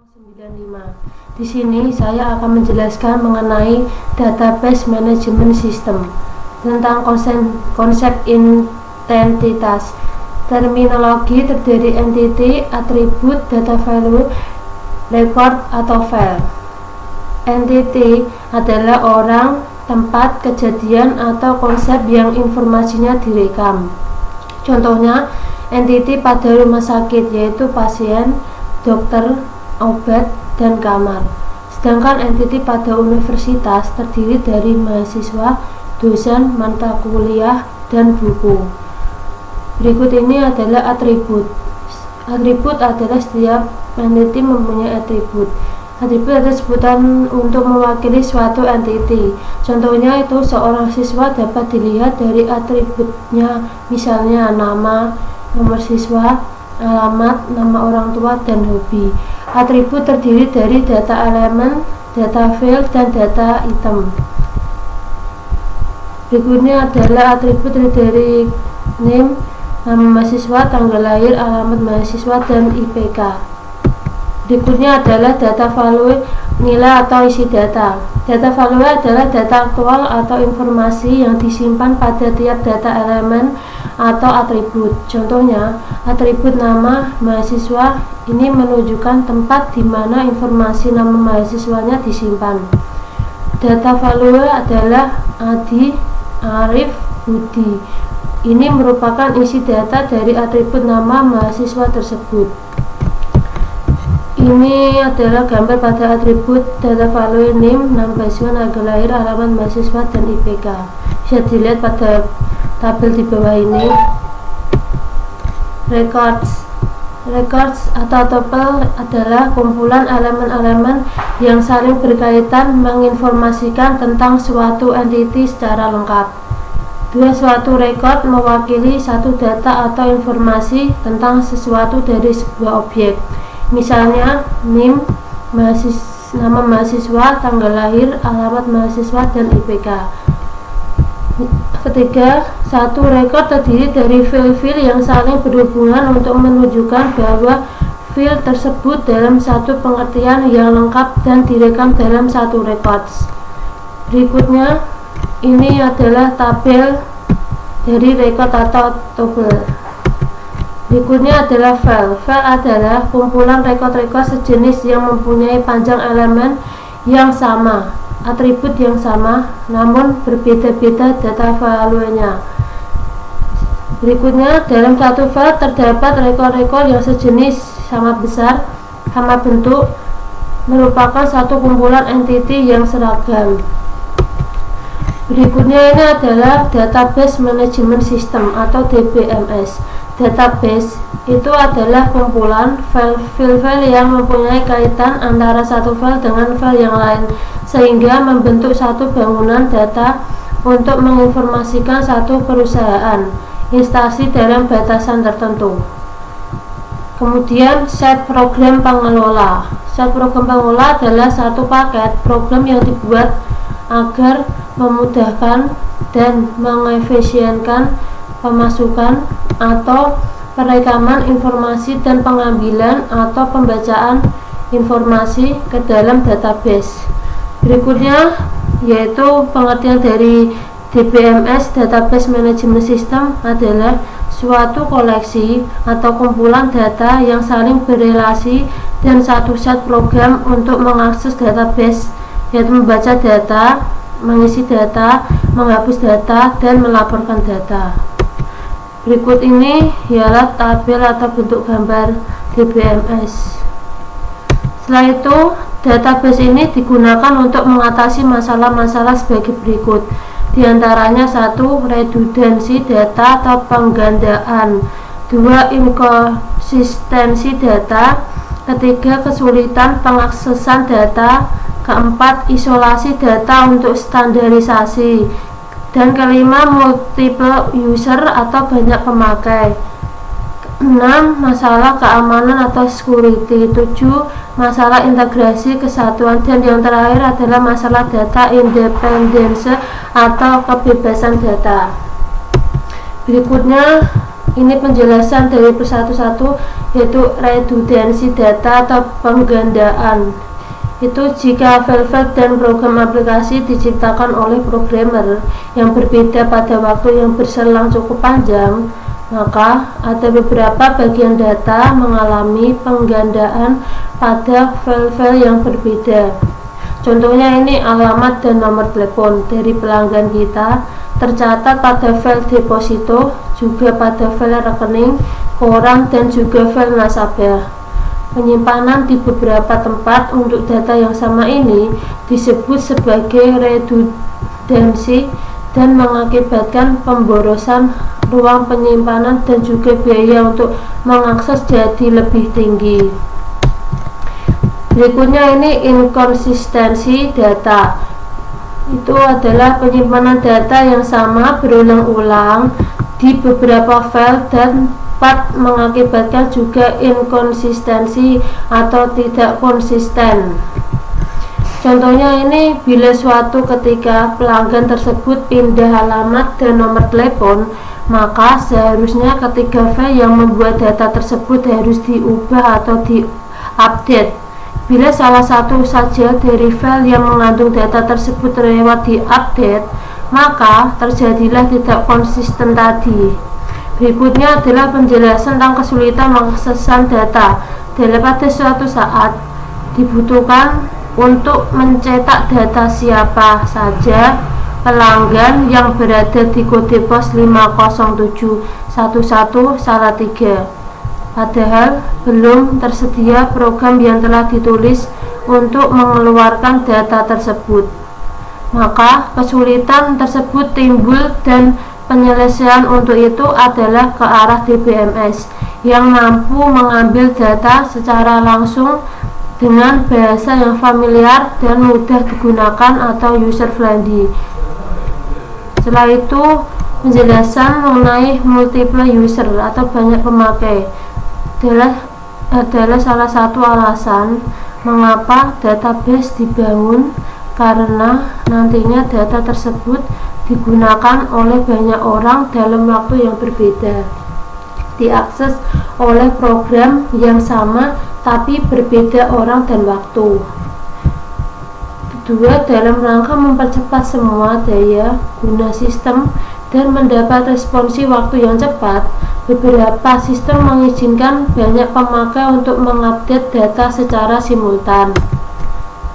95. Di sini saya akan menjelaskan mengenai database management system tentang konsep identitas. Terminologi terdiri entity, atribut, data value, record atau file. Entity adalah orang, tempat, kejadian atau konsep yang informasinya direkam. Contohnya entity pada rumah sakit yaitu pasien, dokter, obat, dan kamar. Sedangkan entity pada universitas terdiri dari mahasiswa, dosen, mata kuliah, dan buku. Berikut ini adalah atribut. Atribut adalah setiap entity mempunyai atribut. Atribut adalah sebutan untuk mewakili suatu entity. Contohnya itu seorang siswa dapat dilihat dari atributnya, misalnya nama, nomor siswa, alamat, nama orang tua, dan hobi. Atribut terdiri dari data elemen, data field, dan data item. Berikutnya adalah atribut dari name, nama mahasiswa, tanggal lahir, alamat mahasiswa, dan IPK. Berikutnya adalah data value, nilai atau isi data. Data value adalah data aktual atau informasi yang disimpan pada tiap data elemen atau atribut. Contohnya, atribut nama mahasiswa ini menunjukkan tempat di mana informasi nama mahasiswanya disimpan. Data value adalah Adi, Arif, Budi. Ini merupakan isi data dari atribut nama mahasiswa tersebut. Ini adalah gambar pada atribut data value name, nama mahasiswa, tanggal lahir, alamat mahasiswa, dan IPK. Bisa dilihat pada tabel di bawah ini. Records atau tuple adalah kumpulan elemen-elemen yang saling berkaitan menginformasikan tentang suatu entity secara lengkap. Suatu record mewakili satu data atau informasi tentang sesuatu dari sebuah objek. Misalnya, NIM, nama mahasiswa, tanggal lahir, alamat mahasiswa, dan IPK. Ketiga, satu rekod terdiri dari file-file yang saling berhubungan untuk menunjukkan bahwa file tersebut dalam satu pengertian yang lengkap dan direkam dalam satu records. Berikutnya, ini adalah tabel dari record atau tuple. Berikutnya adalah file. File adalah kumpulan rekod-rekod sejenis yang mempunyai panjang elemen yang sama, atribut yang sama, namun berbeda-beda data value-nya. Berikutnya, dalam satu file terdapat rekod-rekod yang sejenis, sama besar, sama bentuk, merupakan satu kumpulan entity yang seragam. Berikutnya ini adalah database management system atau DBMS. Database itu adalah kumpulan file-file yang mempunyai kaitan antara satu file dengan file yang lain sehingga membentuk satu bangunan data untuk menginformasikan satu perusahaan, instansi dalam batasan tertentu. Kemudian set program pengelola. Set program pengelola adalah satu paket program yang dibuat agar memudahkan dan mengefisienkan pemasukan atau perekaman informasi dan pengambilan atau pembacaan informasi ke dalam database. Berikutnya yaitu pengertian dari DBMS, Database Management System, adalah suatu koleksi atau kumpulan data yang saling berrelasi dan satu set program untuk mengakses database, yaitu membaca data, mengisi data, menghapus data, dan melaporkan data. Berikut ini ialah tabel atau bentuk gambar DBMS. Setelah itu, database ini digunakan untuk mengatasi masalah-masalah sebagai berikut. Di antaranya 1. Redundansi data atau penggandaan. 2. Inkonsistensi data. 3. Kesulitan pengaksesan data. 4. Isolasi data untuk standarisasi. Dan kelima, multiple user atau banyak pemakai. 6. Masalah keamanan atau security. 7. Masalah integrasi kesatuan. Dan yang terakhir adalah masalah data independence atau kebebasan data. Berikutnya Ini penjelasan dari persatu-satu, yaitu redundansi data atau penggandaan. Itu jika file-file dan program aplikasi diciptakan oleh programmer yang berbeda pada waktu yang berselang cukup panjang, maka ada beberapa bagian data mengalami penggandaan pada file-file yang berbeda. Contohnya ini alamat dan nomor telepon dari pelanggan kita tercatat pada file deposito, juga pada file rekening, koran, dan juga file nasabah. Penyimpanan di beberapa tempat untuk data yang sama ini disebut sebagai redundansi dan mengakibatkan pemborosan ruang penyimpanan dan juga biaya untuk mengakses jadi lebih tinggi. Berikutnya ini inkonsistensi data. Itu adalah penyimpanan data yang sama berulang-ulang di beberapa file dan dapat mengakibatkan juga inkonsistensi atau tidak konsisten. Contohnya ini, bila suatu ketika pelanggan tersebut pindah alamat dan nomor telepon, maka seharusnya ketiga file yang membuat data tersebut harus diubah atau diupdate. Bila salah satu saja dari file yang mengandung data tersebut lewat diupdate, maka terjadilah tidak konsisten tadi. Berikutnya adalah penjelasan tentang kesulitan mengaksesan data. Pada suatu saat dibutuhkan untuk mencetak data siapa saja pelanggan yang berada di kode pos 50711 Salatiga. Padahal belum tersedia program yang telah ditulis untuk mengeluarkan data tersebut. Maka kesulitan tersebut timbul dan penyelesaian untuk itu adalah ke arah DBMS yang mampu mengambil data secara langsung dengan bahasa yang familiar dan mudah digunakan atau user friendly. Setelah itu, penjelasan mengenai multiple user atau banyak pemakai adalah salah satu alasan mengapa database dibangun, karena nantinya data tersebut digunakan oleh banyak orang dalam waktu yang berbeda, diakses oleh program yang sama tapi berbeda orang dan waktu. Kedua, dalam rangka mempercepat semua daya guna sistem dan mendapat responsi waktu yang cepat, beberapa sistem mengizinkan banyak pemakai untuk mengupdate data secara simultan.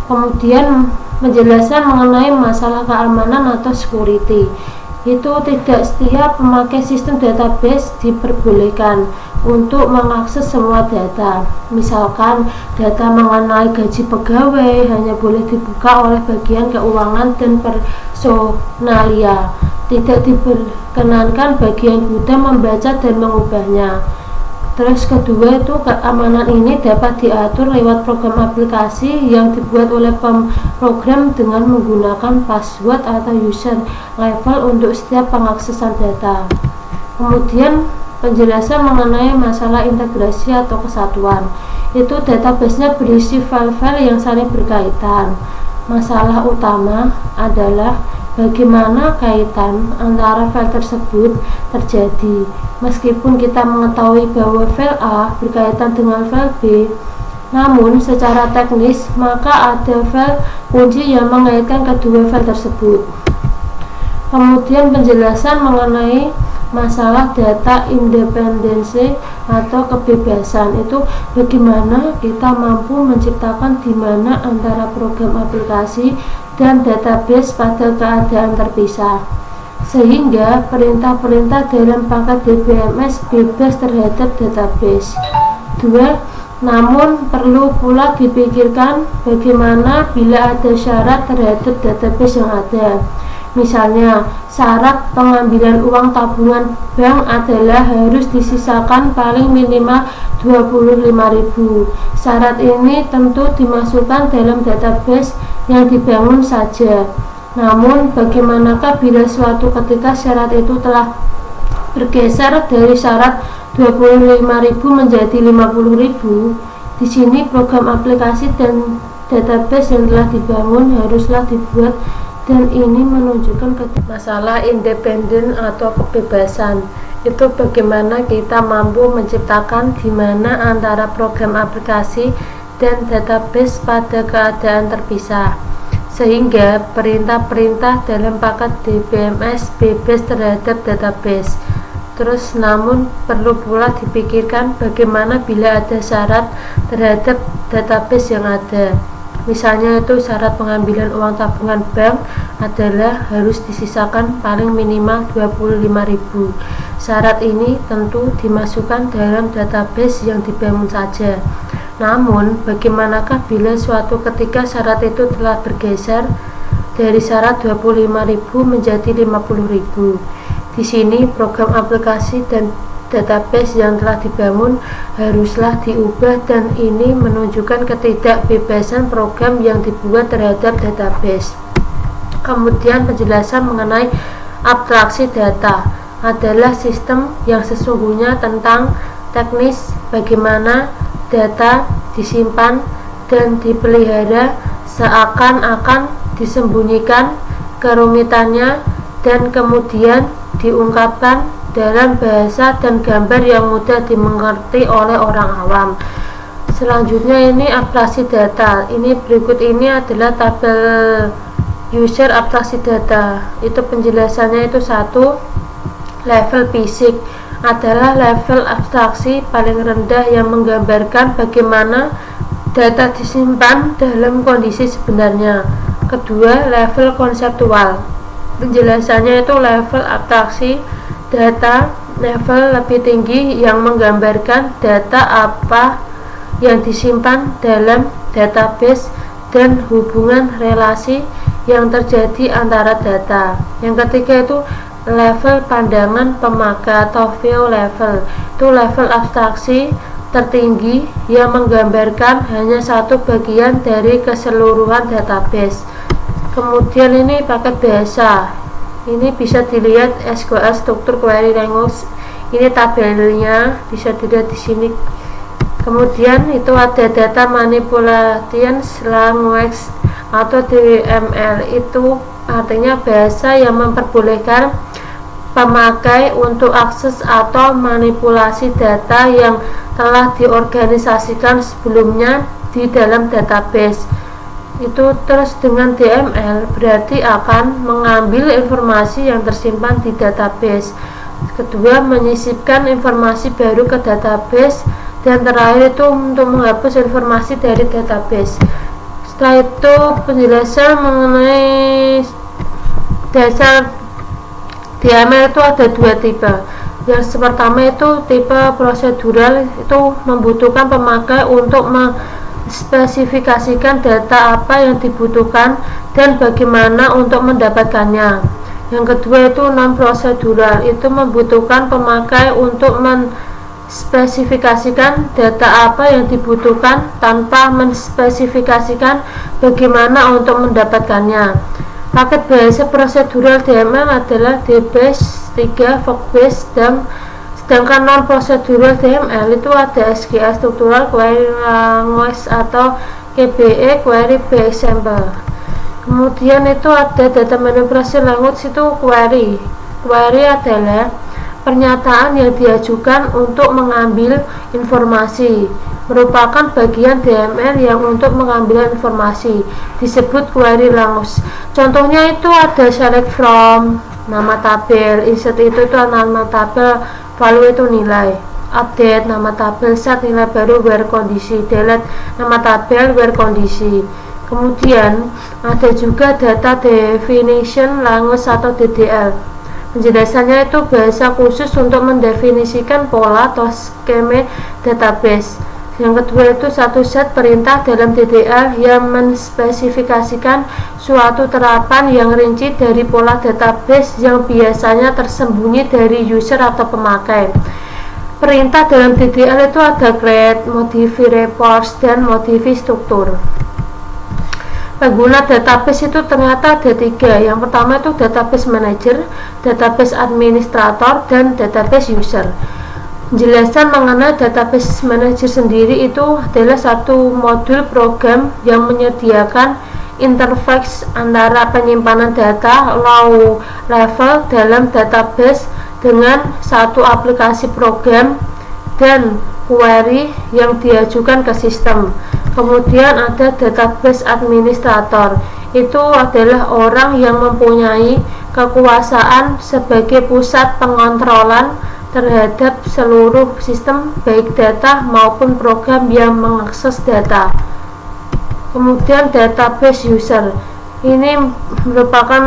Kemudian penjelasan mengenai masalah keamanan atau security. Itu tidak setiap pemakai sistem database diperbolehkan untuk mengakses semua data. Misalkan data mengenai gaji pegawai hanya boleh dibuka oleh bagian keuangan dan personalia. Tidak diperkenankan bagian gudang membaca dan mengubahnya. Terus kedua itu keamanan ini dapat diatur lewat program aplikasi yang dibuat oleh pemrogram dengan menggunakan password atau user level untuk setiap pengaksesan data. Kemudian penjelasan mengenai masalah integrasi atau kesatuan. Itu database-nya berisi file-file yang saling berkaitan. Masalah utama adalah bagaimana kaitan antara file tersebut terjadi. Meskipun kita mengetahui bahwa file A berkaitan dengan file B, namun secara teknis maka ada file kunci yang mengaitkan kedua file tersebut. Kemudian penjelasan mengenai masalah data independensi atau kebebasan. Itu bagaimana kita mampu menciptakan di mana antara program aplikasi dan database pada keadaan terpisah, sehingga perintah-perintah dalam paket DBMS bebas terhadap database. 2. Namun perlu pula dipikirkan bagaimana bila ada syarat terhadap database yang ada. Misalnya, syarat pengambilan uang tabungan bank adalah harus disisakan paling minimal 25.000. Syarat ini tentu dimasukkan dalam database yang dibangun saja. Namun, bagaimanakah bila suatu ketika syarat itu telah bergeser dari syarat 25.000 menjadi 50.000? Di sini program aplikasi dan database yang telah dibangun haruslah dibuat, dan ini menunjukkan masalah independen atau kebebasan. itu bagaimana kita mampu menciptakan di mana antara program aplikasi dan database pada keadaan terpisah, sehingga perintah-perintah dalam paket DBMS bebas terhadap database. Terus namun perlu pula dipikirkan bagaimana bila ada syarat terhadap database yang ada. Misalnya itu syarat pengambilan uang tabungan bank adalah harus disisakan paling minimal 25.000. Syarat ini tentu dimasukkan dalam database yang dibangun saja. Namun, bagaimanakah bila suatu ketika syarat itu telah bergeser dari syarat 25.000 menjadi 50.000? Di sini program aplikasi dan database yang telah dibangun haruslah diubah, dan ini menunjukkan ketidakbebasan program yang dibuat terhadap database. Kemudian penjelasan mengenai abstraksi data adalah sistem yang sesungguhnya tentang teknis bagaimana data disimpan dan dipelihara seakan-akan disembunyikan kerumitannya dan kemudian diungkapkan dalam bahasa dan gambar yang mudah dimengerti oleh orang awam. Selanjutnya ini abstraksi data. Berikut ini adalah tabel user abstraksi data. Itu penjelasannya itu satu, level fisik adalah level abstraksi paling rendah yang menggambarkan bagaimana data disimpan dalam kondisi sebenarnya. Kedua, level konseptual. Penjelasannya itu level abstraksi data level lebih tinggi yang menggambarkan data apa yang disimpan dalam database dan hubungan relasi yang terjadi antara data. Yang ketiga itu level pandangan pemakai atau view level. Itu level abstraksi tertinggi yang menggambarkan hanya satu bagian dari keseluruhan database. Kemudian ini paket bahasa. Ini bisa dilihat SQL struktur query language. Ini tabelnya bisa dilihat di sini. Kemudian itu ada data manipulation language atau DML. Itu artinya bahasa yang memperbolehkan pemakai untuk akses atau manipulasi data yang telah diorganisasikan sebelumnya di dalam database. Itu terus dengan DML berarti akan mengambil informasi yang tersimpan di database. Kedua, menyisipkan informasi baru ke database, dan terakhir itu untuk menghapus informasi dari database. Setelah itu penjelasan mengenai dasar DML itu ada dua tipe. Yang pertama itu tipe prosedural, itu membutuhkan pemakai untuk spesifikasikan data apa yang dibutuhkan dan bagaimana untuk mendapatkannya. Yang kedua itu non prosedural, itu membutuhkan pemakai untuk menspesifikasikan data apa yang dibutuhkan tanpa menspesifikasikan bagaimana untuk mendapatkannya. Paket bahasa prosedural DML adalah DBase 3, VBase, dan sedangkan non prosedural DML itu ada SQL Structural Query Language atau QBE Query Based Sample. Kemudian itu ada Data Manipulation Language, itu query. Query adalah pernyataan yang diajukan untuk mengambil informasi, merupakan bagian DML yang untuk mengambil informasi, disebut query language. Contohnya itu ada select from, nama tabel, insert itu nama tabel, value itu nilai, update nama tabel, set nilai baru, where kondisi, delete nama tabel, where kondisi. Kemudian ada juga data definition language atau DDL. Penjelasannya itu bahasa khusus untuk mendefinisikan pola atau skema database. Yang kedua itu satu set perintah dalam DDL yang menspesifikasikan suatu terapan yang rinci dari pola database yang biasanya tersembunyi dari user atau pemakai. Perintah dalam DDL itu ada create, modify reports, dan modify struktur. Pengguna database itu ternyata ada tiga. Yang pertama itu database manager, database administrator, dan database user. Penjelasan mengenai database manager sendiri itu adalah satu modul program yang menyediakan interface antara penyimpanan data low level dalam database dengan satu aplikasi program dan query yang diajukan ke sistem. Kemudian ada database administrator, itu adalah orang yang mempunyai kekuasaan sebagai pusat pengontrolan terhadap seluruh sistem, baik data maupun program yang mengakses data. Kemudian database user, ini merupakan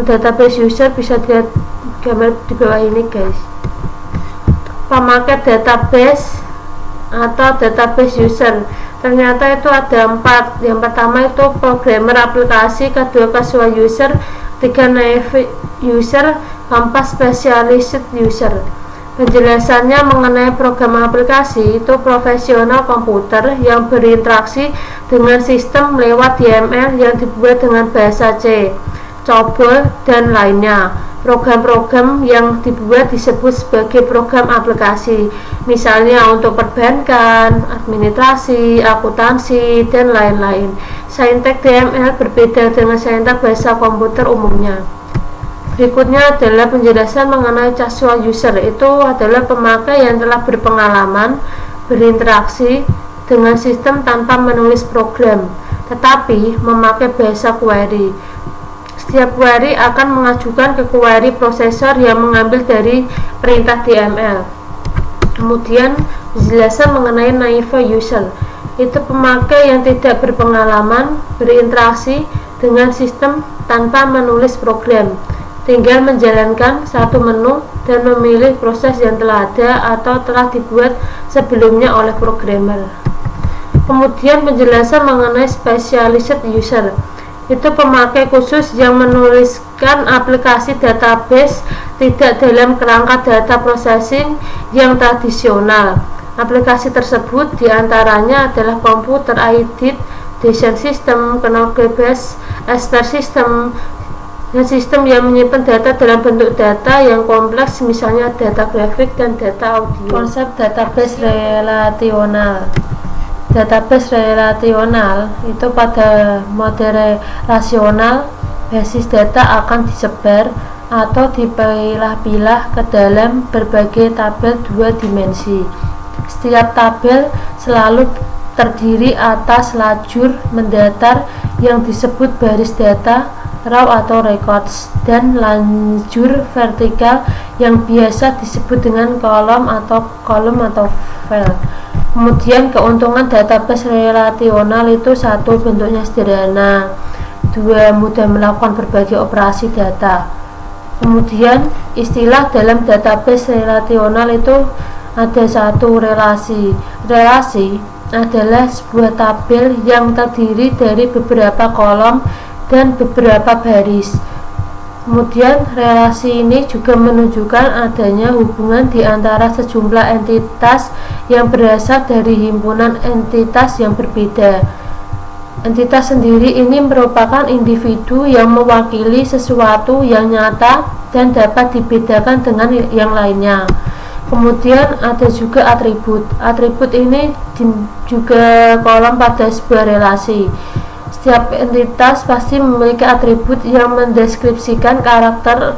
database user, bisa dilihat gambar di bawah ini guys. Pemakai database atau database user, ternyata itu ada 4. Yang pertama itu programmer aplikasi, kedua casual user, ketiga naive user, keempat specialized user. Penjelasannya mengenai program aplikasi itu profesional komputer yang berinteraksi dengan sistem lewat YAML yang dibuat dengan bahasa C, COBOL, dan lainnya. Program-program yang dibuat disebut sebagai program aplikasi, misalnya untuk perbankan, administrasi, akuntansi, dan lain-lain. Sintak YAML berbeda dengan sintak bahasa komputer umumnya. Berikutnya adalah penjelasan mengenai casual user, itu adalah pemakai yang telah berpengalaman berinteraksi dengan sistem tanpa menulis program, tetapi memakai bahasa query. Setiap query akan mengajukan ke query prosesor yang mengambil dari perintah DML. Kemudian penjelasan mengenai naive user, itu pemakai yang tidak berpengalaman berinteraksi dengan sistem tanpa menulis program, tinggal menjalankan satu menu dan memilih proses yang telah ada atau telah dibuat sebelumnya oleh programmer. Kemudian penjelasan mengenai specialized user, itu pemakai khusus yang menuliskan aplikasi database tidak dalam kerangka data processing yang tradisional. Aplikasi tersebut diantaranya adalah computer aided design system, knowledge base expert system, dan sistem yang menyimpan data dalam bentuk data yang kompleks, misalnya data grafik dan data audio. Konsep database relasional. Database relasional itu pada mode relasional, basis data akan disebar atau dipilah-pilah ke dalam berbagai tabel 2 dimensi. Setiap tabel selalu terdiri atas lajur mendatar yang disebut baris data, row atau records, dan lajur vertikal yang biasa disebut dengan kolom atau file. Kemudian keuntungan database relasional itu: 1. Bentuknya sederhana, 2. Mudah melakukan berbagai operasi data. Kemudian istilah dalam database relasional itu ada 1. Relasi. Relasi adalah sebuah tabel yang terdiri dari beberapa kolom dan beberapa baris. Kemudian relasi ini juga menunjukkan adanya hubungan di antara sejumlah entitas yang berasal dari himpunan entitas yang berbeda. Entitas sendiri ini merupakan individu yang mewakili sesuatu yang nyata dan dapat dibedakan dengan yang lainnya. Kemudian ada juga atribut. Atribut ini juga kolom pada sebuah relasi. Setiap entitas pasti memiliki atribut yang mendeskripsikan karakter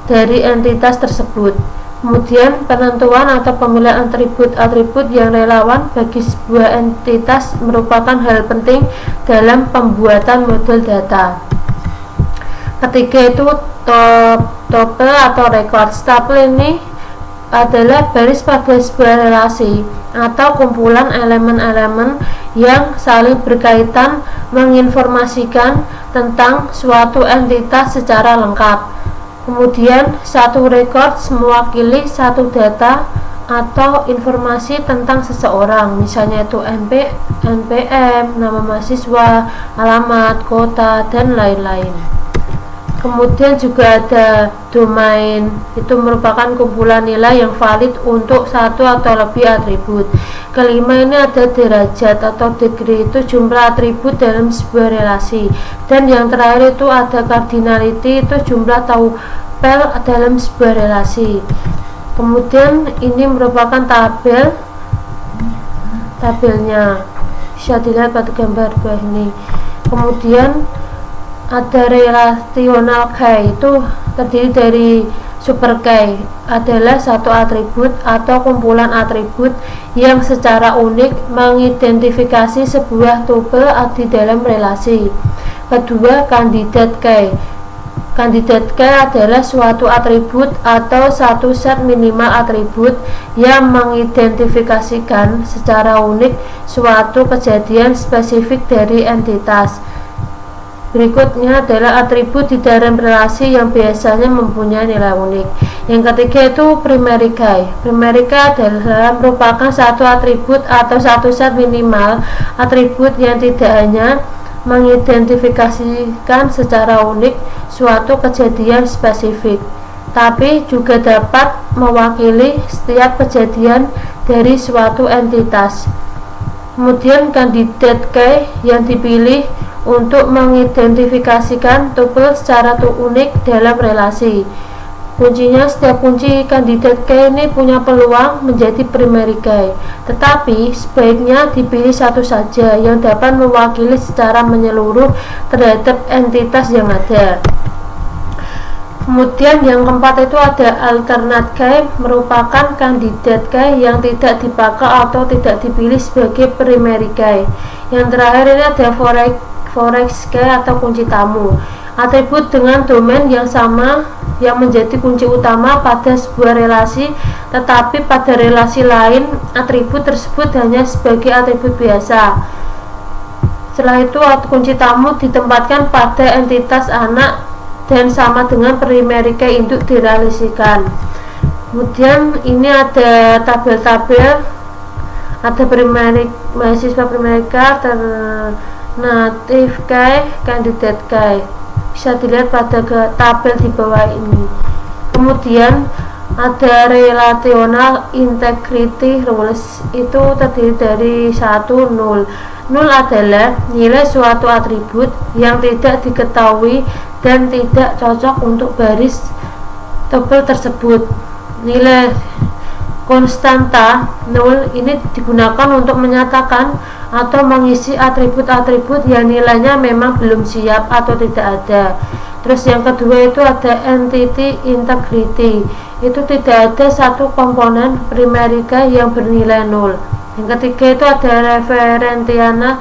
dari entitas tersebut. Kemudian penentuan atau pemilihan atribut-atribut yang relevan bagi sebuah entitas merupakan hal penting dalam pembuatan model data. Ketiga itu tuple atau record. Tuple ini adalah baris pada sebuah relasi atau kumpulan elemen-elemen yang saling berkaitan menginformasikan tentang suatu entitas secara lengkap. Kemudian satu record mewakili satu data atau informasi tentang seseorang, misalnya itu NPM, nama mahasiswa, alamat, kota, dan lain-lain. Kemudian juga ada domain, itu merupakan kumpulan nilai yang valid untuk satu atau lebih atribut. Kelima ini ada derajat atau degree, itu jumlah atribut dalam sebuah relasi. Dan yang terakhir itu ada cardinality, itu jumlah tupel dalam sebuah relasi. Kemudian ini merupakan tabelnya, bisa dilihat pada gambar bawah ini. Kemudian ada relational key, itu terdiri dari Superkey adalah satu atribut atau kumpulan atribut yang secara unik mengidentifikasi sebuah tupel di dalam relasi. Kedua, kandidat key. Kandidat key adalah suatu atribut atau satu set minimal atribut yang mengidentifikasikan secara unik suatu kejadian spesifik dari entitas. Berikutnya adalah atribut di dalam relasi yang biasanya mempunyai nilai unik. Yang ketiga itu primary key. Primary key adalah merupakan satu atribut atau satu set minimal atribut yang tidak hanya mengidentifikasikan secara unik suatu kejadian spesifik, tapi juga dapat mewakili setiap kejadian dari suatu entitas. Kemudian kandidat key yang dipilih untuk mengidentifikasikan tupel secara unik dalam relasi. Kuncinya, setiap kunci kandidat key ini punya peluang menjadi primary key, tetapi sebaiknya dipilih satu saja yang dapat mewakili secara menyeluruh terhadap entitas yang ada. Kemudian yang keempat itu ada alternate key, merupakan kandidat key yang tidak dipakai atau tidak dipilih sebagai primary key. Yang terakhir ini ada forex key atau kunci tamu, atribut dengan domain yang sama yang menjadi kunci utama pada sebuah relasi, tetapi pada relasi lain atribut tersebut hanya sebagai atribut biasa. Setelah itu kunci tamu ditempatkan pada entitas anak dan sama dengan primary key untuk direlasikan. Kemudian ini ada tabel-tabel, ada mahasiswa primary key, alternative key, kandidat key. Bisa dilihat pada tabel di bawah ini. Kemudian ada relational integrity rules, itu terdiri dari 1, 0. 0 adalah nilai suatu atribut yang tidak diketahui dan tidak cocok untuk baris tupel tersebut. Nilai konstanta 0 ini digunakan untuk menyatakan atau mengisi atribut-atribut yang nilainya memang belum siap atau tidak ada. Terus yang kedua itu ada entity integrity, itu tidak ada satu komponen primary key yang bernilai 0. Yang ketiga itu ada referential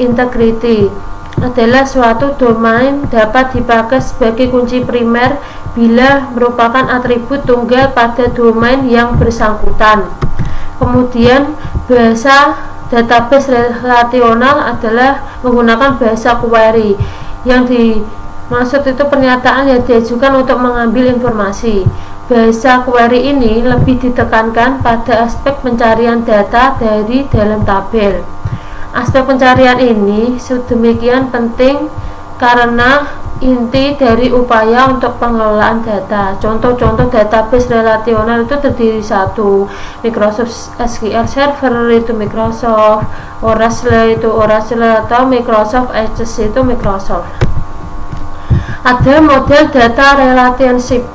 integrity, adalah suatu domain dapat dipakai sebagai kunci primer bila merupakan atribut tunggal pada domain yang bersangkutan. Kemudian bahasa database relasional adalah menggunakan bahasa query. Yang dimaksud itu pernyataan yang diajukan untuk mengambil informasi. Bahasa query ini lebih ditekankan pada aspek pencarian data dari dalam tabel. Aspek pencarian ini sedemikian penting karena inti dari upaya untuk pengelolaan data. Contoh-contoh database relasional itu terdiri 1. Microsoft SQL Server itu Microsoft, Oracle itu Oracle, atau Microsoft Access itu Microsoft. Ada model data relationship.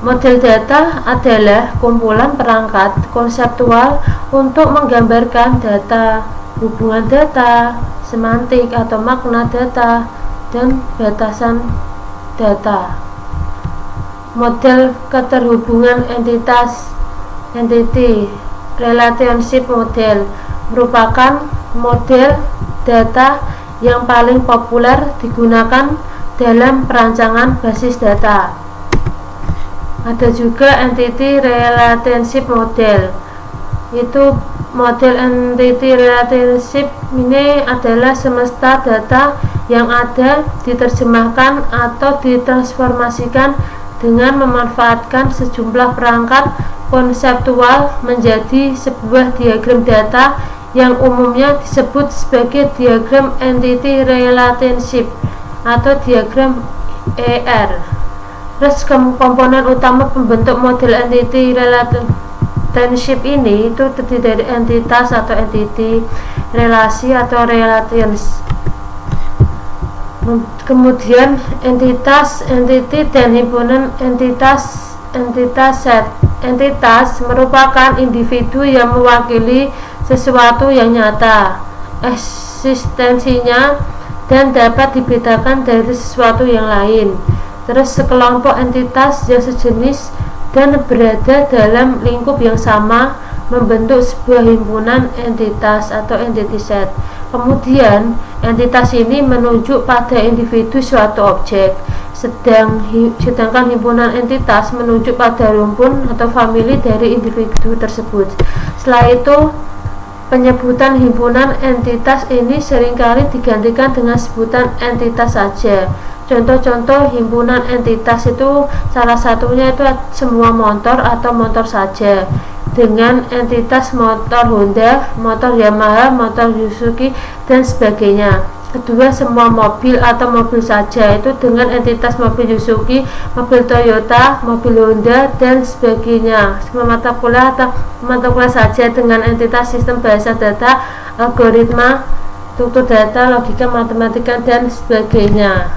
Model data adalah kumpulan perangkat konseptual untuk menggambarkan data, hubungan data, semantik atau makna data, dan batasan data. Model keterhubungan entitas, entity relationship model, merupakan model data yang paling populer digunakan dalam perancangan basis data. Ada juga entity relationship model, itu model entity relationship ini adalah semesta data yang ada diterjemahkan atau ditransformasikan dengan memanfaatkan sejumlah perangkat konseptual menjadi sebuah diagram data yang umumnya disebut sebagai diagram entity relationship atau diagram ER. Terus komponen utama pembentuk model entity relationship ini itu terdiri dari entitas atau entity, relasi atau relations. Kemudian entitas, entity, dan himpunan entitas set. Entitas merupakan individu yang mewakili sesuatu yang nyata, eksistensinya, dan dapat dibedakan dari sesuatu yang lain. Terus sekelompok entitas yang sejenis dan berada dalam lingkup yang sama, membentuk sebuah himpunan entitas atau entity set. Kemudian entitas ini menunjuk pada individu suatu objek, sedangkan himpunan entitas menunjuk pada rumpun atau famili dari individu tersebut. Setelah itu, penyebutan himpunan entitas ini seringkali digantikan dengan sebutan entitas saja. Contoh-contoh himpunan entitas itu salah satunya itu semua motor atau motor saja, dengan entitas motor Honda, motor Yamaha, motor Suzuki, dan sebagainya. Kedua, semua mobil atau mobil saja, itu dengan entitas mobil Suzuki, mobil Toyota, mobil Honda, dan sebagainya. Semua mata kuliah atau mata kuliah saja dengan entitas sistem bahasa data, algoritma, struktur data, logika, matematika, dan sebagainya.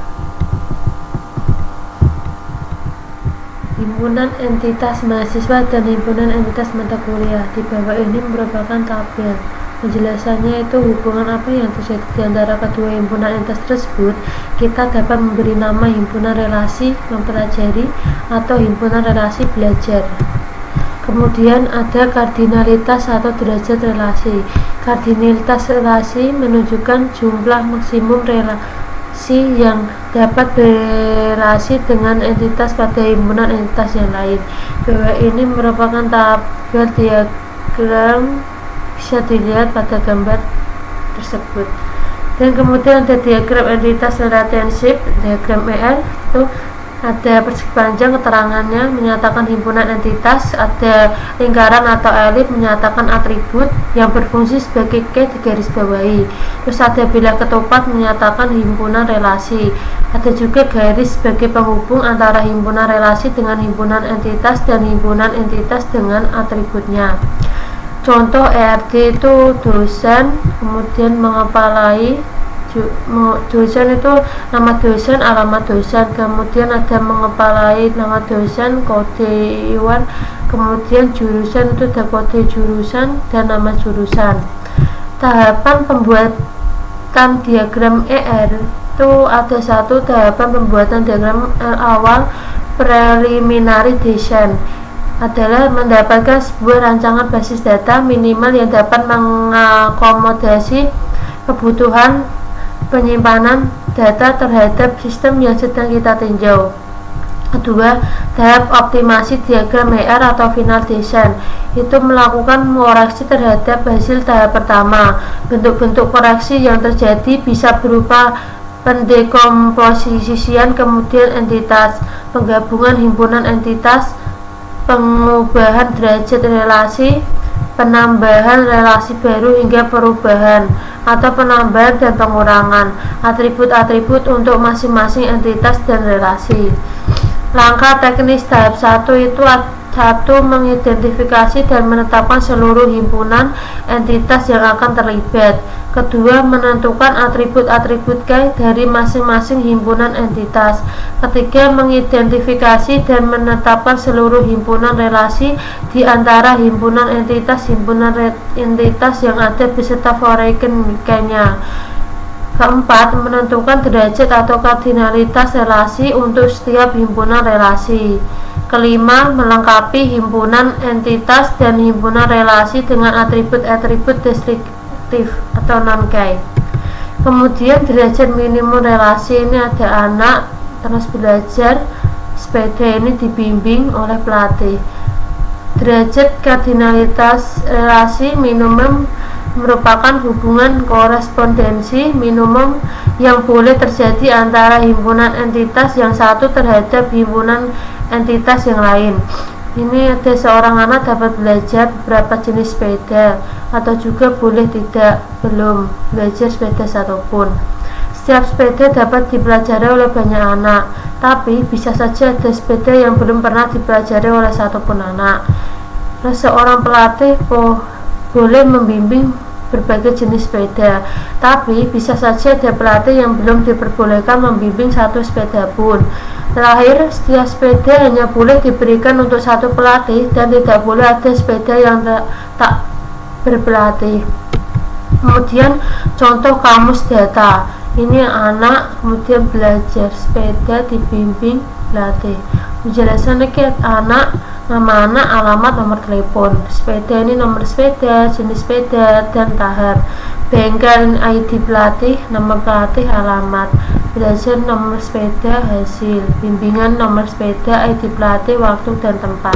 Himpunan entitas mahasiswa dan himpunan entitas mata kuliah. Di bawah ini merupakan tabel. Penjelasannya itu hubungan apa yang terjadi di antara kedua himpunan entitas tersebut. Kita dapat memberi nama himpunan relasi mempelajari atau himpunan relasi belajar. Kemudian ada kardinalitas atau derajat relasi. Kardinalitas relasi menunjukkan jumlah maksimum relasi yang dapat berelasi dengan entitas pada himpunan entitas yang lain. Bawah ini merupakan tabel diagram, bisa dilihat pada gambar tersebut. Dan kemudian ada diagram entitas relationship, diagram ER, itu ada persegi panjang keterangannya menyatakan himpunan entitas, ada lingkaran atau elip menyatakan atribut yang berfungsi sebagai K digarisbawahi. Terus ada bilah ketupat menyatakan himpunan relasi. Ada juga garis sebagai penghubung antara himpunan relasi dengan himpunan entitas dan himpunan entitas dengan atributnya. Contoh ERD itu dosen, kemudian mengepalai. Dosen itu nama dosen, alamat dosen, kemudian ada mengepalai nama dosen, kode Iwan, kemudian jurusan itu ada kode jurusan dan nama jurusan. Tahapan pembuatan diagram ER itu ada satu tahapan pembuatan diagram awal, preliminary design, adalah mendapatkan sebuah rancangan basis data minimal yang dapat mengakomodasi kebutuhan penyimpanan data terhadap sistem yang sedang kita tinjau. Kedua, tahap optimasi diagram ER atau final design, itu melakukan koreksi terhadap hasil tahap pertama. Bentuk-bentuk koreksi yang terjadi bisa berupa pendekomposisian, kemudian entitas, penggabungan himpunan entitas, pengubahan derajat relasi, penambahan relasi baru hingga perubahan atau penambahan dan pengurangan atribut-atribut untuk masing-masing entitas dan relasi. Langkah teknis tahap 1 itu satu, mengidentifikasi dan menetapkan seluruh himpunan entitas yang akan terlibat. Kedua, menentukan atribut-atribut K dari masing-masing himpunan entitas. Ketiga, mengidentifikasi dan menetapkan seluruh himpunan relasi di antara himpunan entitas yang ada beserta foreign K-nya. Keempat, menentukan derajat atau kardinalitas relasi untuk setiap himpunan relasi. Kelima, melengkapi himpunan entitas dan himpunan relasi dengan atribut-atribut deskriptif atau non-K. Kemudian derajat minimum relasi ini ada anak, terus belajar, sepeda ini dibimbing oleh pelatih. Derajat kardinalitas relasi minimum merupakan hubungan korespondensi minimum yang boleh terjadi antara himpunan entitas yang satu terhadap himpunan entitas yang lain. Ini ada seorang anak dapat belajar beberapa jenis sepeda, atau juga boleh belum belajar sepeda satupun. Setiap sepeda dapat dipelajari oleh banyak anak, tapi bisa saja ada sepeda yang belum pernah dipelajari oleh satupun anak. Seorang pelatih boleh membimbing berbagai jenis sepeda, tapi bisa saja ada pelatih yang belum diperbolehkan membimbing satu sepeda pun. Terakhir, setiap sepeda hanya boleh diberikan untuk satu pelatih dan tidak boleh ada sepeda yang tak berpelatih. Kemudian contoh kamus data, ini anak kemudian belajar sepeda dibimbing pelatih. penjelasan anak, nama anak, alamat, nomor telepon. Sepeda ini nomor sepeda, jenis sepeda, dan tahap. Bengkel ID pelatih, nama pelatih, alamat. Belajar nomor sepeda, hasil. Bimbingan nomor sepeda, ID pelatih, waktu dan tempat.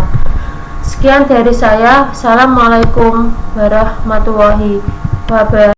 Sekian dari saya. Assalamualaikum warahmatullahi wabarakatuh.